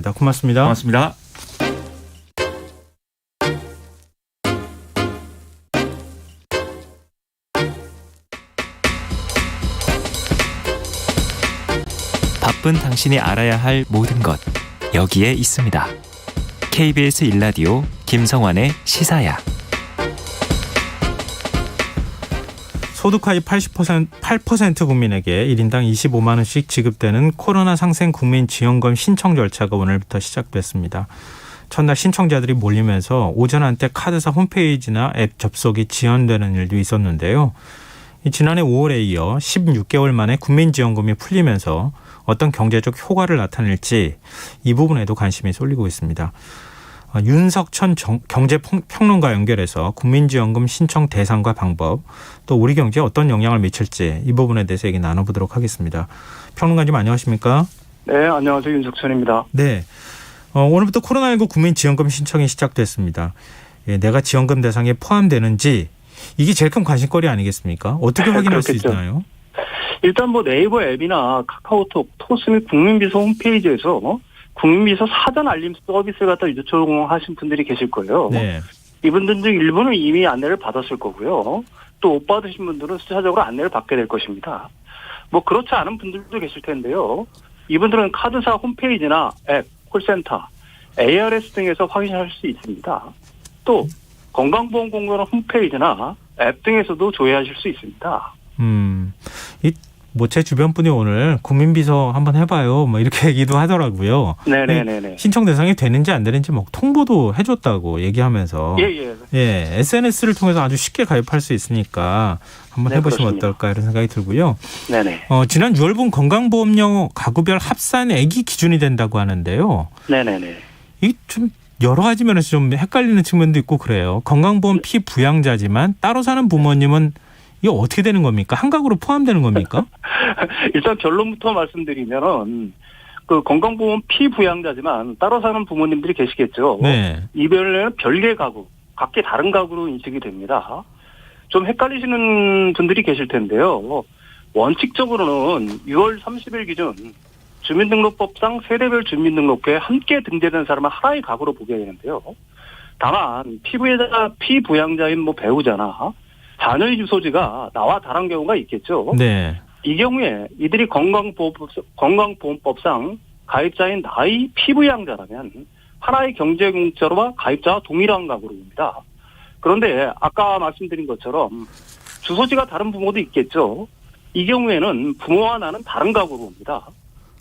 고맙습니다. 고맙습니다. 바쁜 당신이 알아야 할 모든 것 여기에 있습니다. KBS 1라디오 김성환의 시사야. 소득 하위 8% 국민에게 1인당 25만 원씩 지급되는 코로나 상생 국민지원금 신청 절차가 오늘부터 시작됐습니다. 첫날 신청자들이 몰리면서 오전 한때 카드사 홈페이지나 앱 접속이 지연되는 일도 있었는데요. 지난해 5월에 이어 16개월 만에 국민지원금이 풀리면서 어떤 경제적 효과를 나타낼지 이 부분에도 관심이 쏠리고 있습니다. 윤석천 경제평론가 연결해서 국민지원금 신청 대상과 방법, 또 우리 경제에 어떤 영향을 미칠지 이 부분에 대해서 얘기 나눠보도록 하겠습니다. 평론가님 안녕하십니까? 네, 안녕하세요. 윤석천입니다. 네, 오늘부터 코로나19 국민지원금 신청이 시작됐습니다. 내가 지원금 대상에 포함되는지 이게 제일 큰 관심거리 아니겠습니까? 어떻게 확인할 수 있나요? 일단 네이버 앱이나 카카오톡, 토스 및 국민비서 홈페이지에서 국민비서 사전 알림 서비스를 갖다 요청하신 분들이 계실 거예요. 네. 이분들 중 일부는 이미 안내를 받았을 거고요. 또 못 받으신 분들은 수차적으로 안내를 받게 될 것입니다. 그렇지 않은 분들도 계실 텐데요. 이분들은 카드사 홈페이지나 앱, 콜센터, ARS 등에서 확인할 수 있습니다. 또 건강보험공단 홈페이지나 앱 등에서도 조회하실 수 있습니다. 제 주변 분이 오늘 국민비서 한번 해봐요. 이렇게 얘기도 하더라고요. 네네네. 신청 대상이 되는지 안 되는지 통보도 해줬다고 얘기하면서. 예. SNS를 통해서 아주 쉽게 가입할 수 있으니까 한번 해보시면 그렇습니다. 어떨까 이런 생각이 들고요. 네네. 지난 6월분 건강보험료 가구별 합산액이 기준이 된다고 하는데요. 네네네. 이 좀 여러 가지 면에서 좀 헷갈리는 측면도 있고 그래요. 건강보험 피부양자지만 따로 사는 부모님은 이거 어떻게 되는 겁니까? 한가구로 포함되는 겁니까? 일단 결론부터 말씀드리면은 건강보험 피부양자지만 따로 사는 부모님들이 계시겠죠. 네. 이별에는 별개 가구, 각기 다른 가구로 인식이 됩니다. 좀 헷갈리시는 분들이 계실 텐데요. 원칙적으로는 6월 30일 기준 주민등록법상 세대별 주민등록부에 함께 등재된 사람은 하나의 가구로 보게 되는데요. 다만 피부양자인 배우자나 자녀의 주소지가 나와 다른 경우가 있겠죠. 네. 이 경우에 이들이 건강보험법상 가입자인 나의 피부양자라면 하나의 경제공짜로와 가입자와 동일한 가구로 봅니다. 그런데 아까 말씀드린 것처럼 주소지가 다른 부모도 있겠죠. 이 경우에는 부모와 나는 다른 가구로 봅니다.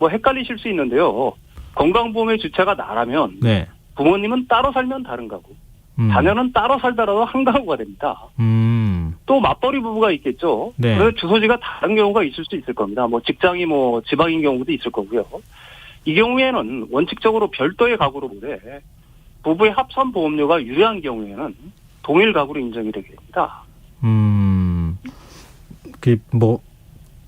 헷갈리실 수 있는데요. 건강보험의 주체가 나라면 네. 부모님은 따로 살면 다른 가구, 자녀는 따로 살더라도 한 가구가 됩니다. 또 맞벌이 부부가 있겠죠. 네. 그래서 주소지가 다른 경우가 있을 수 있을 겁니다. 직장이 지방인 경우도 있을 거고요. 이 경우에는 원칙적으로 별도의 가구로 보되 부부의 합산 보험료가 유리한 경우에는 동일 가구로 인정이 되게 됩니다.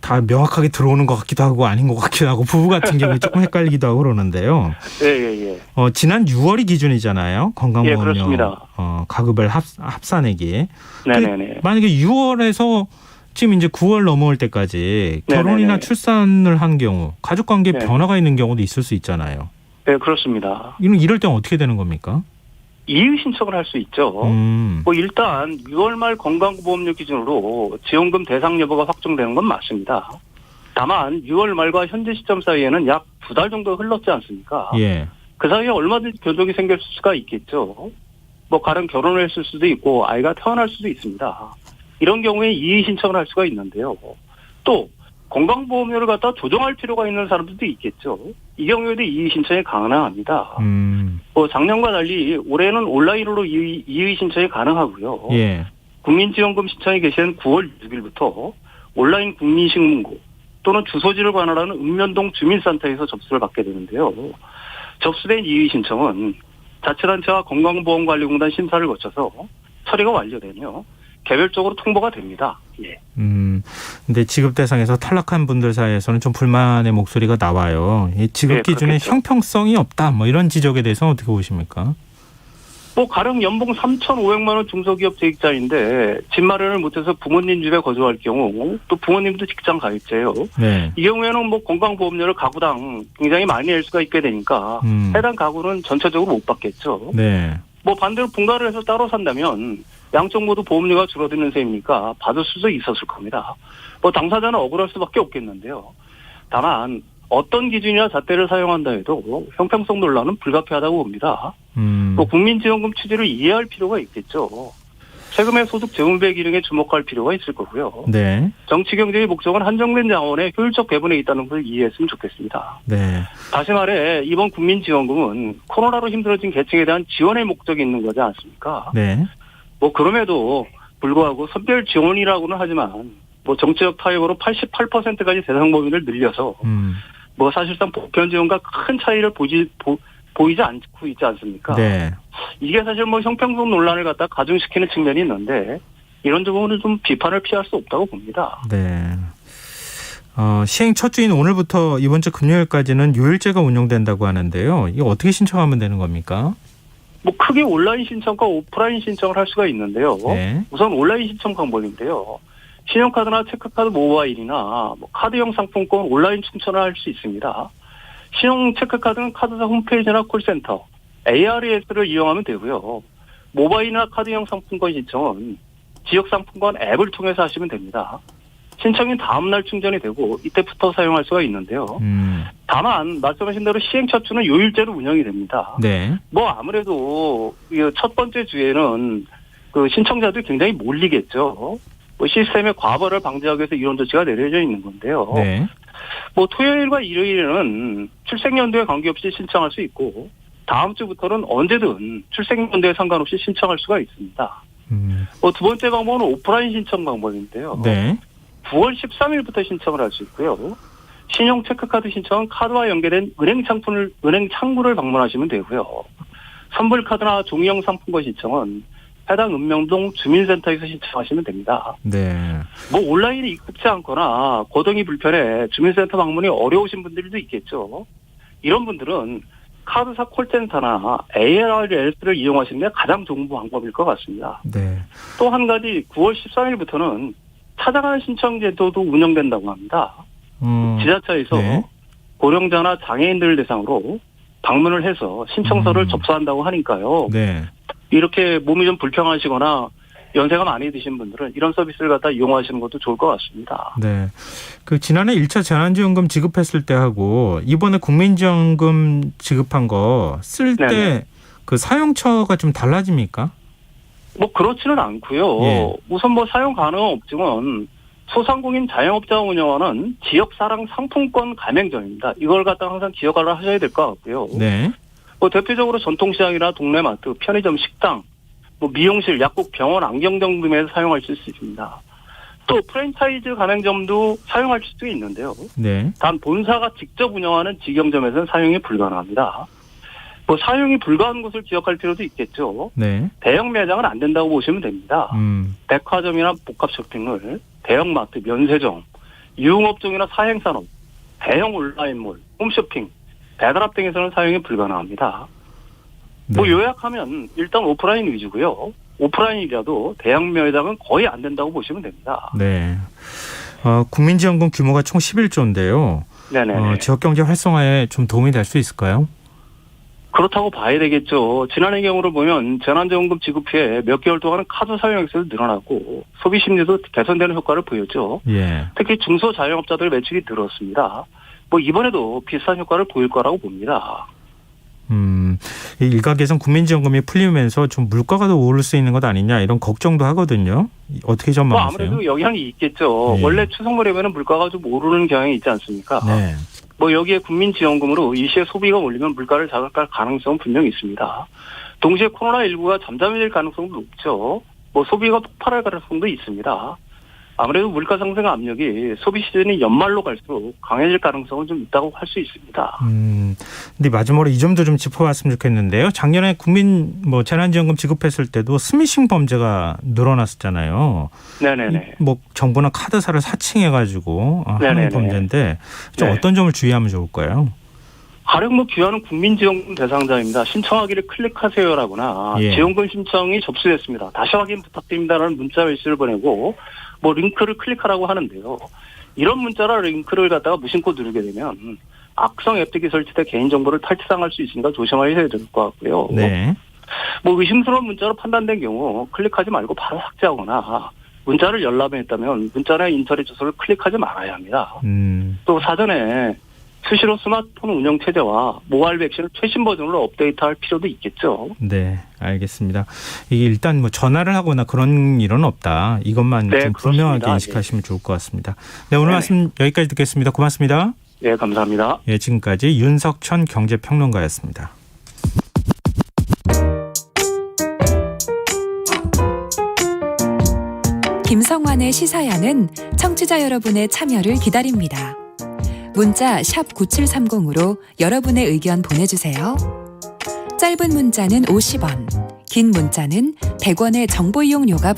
다 명확하게 들어오는 것 같기도 하고 아닌 것 같기도 하고 부부 같은 경우에 조금 헷갈리기도 하고 그러는데요. 예. 지난 6월이 기준이잖아요. 건강보험료. 예, 그렇습니다. 가구별 합산액이. 네네네. 만약에 6월에서 지금 이제 9월 넘어올 때까지 결혼이나 네네네. 출산을 한 경우 가족관계 네. 변화가 있는 경우도 있을 수 있잖아요. 네, 그렇습니다. 이럴 때는 어떻게 되는 겁니까? 이의 신청을 할 수 있죠. 일단 6월 말 건강보험료 기준으로 지원금 대상 여부가 확정되는 건 맞습니다. 다만 6월 말과 현재 시점 사이에는 약 2달 정도 흘렀지 않습니까? 예. 그 사이에 얼마든지 변동이 생길 수가 있겠죠. 가령 결혼을 했을 수도 있고 아이가 태어날 수도 있습니다. 이런 경우에 이의 신청을 할 수가 있는데요. 또 건강보험료를 갖다 조정할 필요가 있는 사람들도 있겠죠. 이 경우에도 이의 신청이 가능합니다. 작년과 달리 올해는 온라인으로 이의 신청이 가능하고요. 예. 국민지원금 신청이 개시한 9월 6일부터 온라인 국민신문고 또는 주소지를 관할하는 읍면동 주민센터에서 접수를 받게 되는데요. 접수된 이의 신청은 자치단체와 건강보험관리공단 심사를 거쳐서 처리가 완료되며 개별적으로 통보가 됩니다. 예. 근데 지급 대상에서 탈락한 분들 사이에서는 좀 불만의 목소리가 나와요. 이 지급 기준에 그렇겠죠. 형평성이 없다. 이런 지적에 대해서는 어떻게 보십니까? 뭐 가령 연봉 3,500만 원 중소기업 재직자인데 집 마련을 못해서 부모님 집에 거주할 경우 또 부모님도 직장 가입자예요. 네. 이 경우에는 뭐 건강보험료를 가구당 굉장히 많이 낼 수가 있게 되니까 해당 가구는 전체적으로 못 받겠죠. 네. 뭐 반대로 분가를 해서 따로 산다면 양쪽 모두 보험료가 줄어드는 셈이니까 받을 수도 있었을 겁니다. 뭐 당사자는 억울할 수밖에 없겠는데요. 다만 어떤 기준이나 잣대를 사용한다 해도 형평성 논란은 불가피하다고 봅니다. 또 국민지원금 취지를 이해할 필요가 있겠죠. 세금의 소득 재분배 기능에 주목할 필요가 있을 거고요. 네. 정치 경제의 목적은 한정된 자원의 효율적 배분에 있다는 것을 이해했으면 좋겠습니다. 네. 다시 말해 이번 국민지원금은 코로나로 힘들어진 계층에 대한 지원의 목적이 있는 거지 않습니까? 네. 뭐 그럼에도 불구하고 선별 지원이라고는 하지만 뭐 정치적 타협으로 88%까지 대상 범위를 늘려서 뭐 사실상 보편 지원과 큰 차이를 보이지 않고 있지 않습니까? 네. 이게 사실 뭐 형평성 논란을 갖다 가중시키는 측면이 있는데 이런 부분은 좀 비판을 피할 수 없다고 봅니다. 네. 시행 첫 주인 오늘부터 이번 주 금요일까지는 요일제가 운영된다고 하는데요. 이거 어떻게 신청하면 되는 겁니까? 뭐 크게 온라인 신청과 오프라인 신청을 할 수가 있는데요. 네. 우선 온라인 신청 방법인데요. 신용카드나 체크카드 모바일이나 뭐 카드형 상품권 온라인 충전을 할 수 있습니다. 신용 체크카드는 카드사 홈페이지나 콜센터, ARES를 이용하면 되고요. 모바일이나 카드형 상품권 신청은 지역상품권 앱을 통해서 하시면 됩니다. 신청인 다음날 충전이 되고 이때부터 사용할 수가 있는데요. 다만 말씀하신 대로 시행 첫 주는 요일제로 운영이 됩니다. 네. 뭐 아무래도 첫 번째 주에는 그 신청자들이 굉장히 몰리겠죠. 뭐 시스템의 과부하를 방지하기 위해서 이런 조치가 내려져 있는 건데요. 네. 뭐 토요일과 일요일에는 출생연도에 관계없이 신청할 수 있고 다음 주부터는 언제든 출생연도에 상관없이 신청할 수가 있습니다. 뭐 두 번째 방법은 오프라인 신청 방법인데요. 네. 9월 13일부터 신청을 할 수 있고요. 신용 체크카드 신청은 카드와 연계된 은행 창구를 방문하시면 되고요. 선불카드나 종이형 상품권 신청은 해당 읍명동 주민센터에서 신청하시면 됩니다. 네. 뭐 온라인이 익숙치 않거나 거동이 불편해 주민센터 방문이 어려우신 분들도 있겠죠. 이런 분들은 카드사 콜센터나 ARS를 이용하시는 게 가장 좋은 방법일 것 같습니다. 네. 또 한 가지 9월 13일부터는 찾아가는 신청 제도도 운영된다고 합니다. 지자체에서 네. 고령자나 장애인들을 대상으로 방문을 해서 신청서를 접수한다고 하니까요. 네. 이렇게 몸이 좀 불평하시거나 연세가 많이 드신 분들은 이런 서비스를 갖다 이용하시는 것도 좋을 것 같습니다. 네. 그 지난해 1차 재난지원금 지급했을 때 하고 이번에 국민지원금 지급한 거 쓸 때 그 사용처가 좀 달라집니까? 뭐 그렇지는 않고요. 예. 우선 뭐 사용 가능한 업종은 소상공인 자영업자가 운영하는 지역사랑 상품권 가맹점입니다. 이걸 갖다 항상 기억을 하셔야 될 것 같고요. 네. 뭐 대표적으로 전통시장이나 동네마트, 편의점, 식당, 뭐 미용실, 약국, 병원, 안경점 등에서 사용하실 수 있습니다. 또 프랜차이즈 가맹점도 사용할 수 있는데요. 네. 단 본사가 직접 운영하는 직영점에서는 사용이 불가능합니다. 뭐 사용이 불가한 것을 기억할 필요도 있겠죠. 네. 대형 매장은 안 된다고 보시면 됩니다. 백화점이나 복합 쇼핑몰, 대형마트, 면세점, 유흥업종이나 사행산업, 대형 온라인몰, 홈쇼핑, 배달앱 등에서는 사용이 불가능합니다. 네. 뭐 요약하면 일단 오프라인 위주고요. 오프라인이라도 대형 매장은 거의 안 된다고 보시면 됩니다. 네. 국민지원금 규모가 총 11조인데요. 네네. 지역경제 활성화에 좀 도움이 될 수 있을까요? 그렇다고 봐야 되겠죠. 지난해 경우를 보면 재난지원금 지급 후에 몇 개월 동안은 카드 사용 액수도 늘어났고 소비 심리도 개선되는 효과를 보였죠. 예. 특히 중소자영업자들 매출이 늘었습니다. 뭐 이번에도 비슷한 효과를 보일 거라고 봅니다. 일각에선 국민지원금이 풀리면서 좀 물가가 더 오를 수 있는 것 아니냐 이런 걱정도 하거든요. 어떻게 전망하세요? 뭐 아무래도 영향이 있겠죠. 예. 원래 추석무렵에는 물가가 좀 오르는 경향이 있지 않습니까? 네. 뭐 여기에 국민지원금으로 일시에 소비가 올리면 물가를 자극할 가능성은 분명히 있습니다. 동시에 코로나19가 잠잠해질 가능성도 높죠. 뭐 소비가 폭발할 가능성도 있습니다. 아무래도 물가 상승 압력이 소비 시즌이 연말로 갈수록 강해질 가능성은 좀 있다고 할 수 있습니다. 근데 마지막으로 이 점도 좀 짚어봤으면 좋겠는데요. 작년에 국민 재난지원금 지급했을 때도 스미싱 범죄가 늘어났었잖아요. 네네네. 뭐 정부나 카드사를 사칭해가지고 하는 네네네. 범죄인데 좀 네. 어떤 점을 주의하면 좋을까요? 가령 귀하는 국민지원금 대상자입니다. 신청하기를 클릭하세요라거나 예. 지원금 신청이 접수됐습니다. 다시 확인 부탁드립니다라는 문자 메시지를 보내고 링크를 클릭하라고 하는데요. 이런 문자나 링크를 갖다가 무심코 누르게 되면 악성 앱들이 설치돼 개인정보를 탈취당할 수 있으니까 조심하셔야 될 것 같고요. 네. 의심스러운 문자로 판단된 경우 클릭하지 말고 바로 삭제하거나 문자를 열람했다면 문자나 인터넷 주소를 클릭하지 말아야 합니다. 또 사전에 수시로 스마트폰 운영 체제와 모바일 백신을 최신 버전으로 업데이트할 필요도 있겠죠. 네, 알겠습니다. 이게 일단 전화를 하거나 그런 일은 없다. 이것만 네, 좀 그렇습니다. 분명하게 인식하시면 좋을 것 같습니다. 네, 오늘 네네. 말씀 여기까지 듣겠습니다. 고맙습니다. 네, 감사합니다. 예, 지금까지 윤석천 경제평론가였습니다. 김성환의 시사야는 청취자 여러분의 참여를 기다립니다. 문자 샵 9730으로 여러분의 의견 보내주세요. 짧은 문자는 50원, 긴 문자는 100원의 정보 이용료가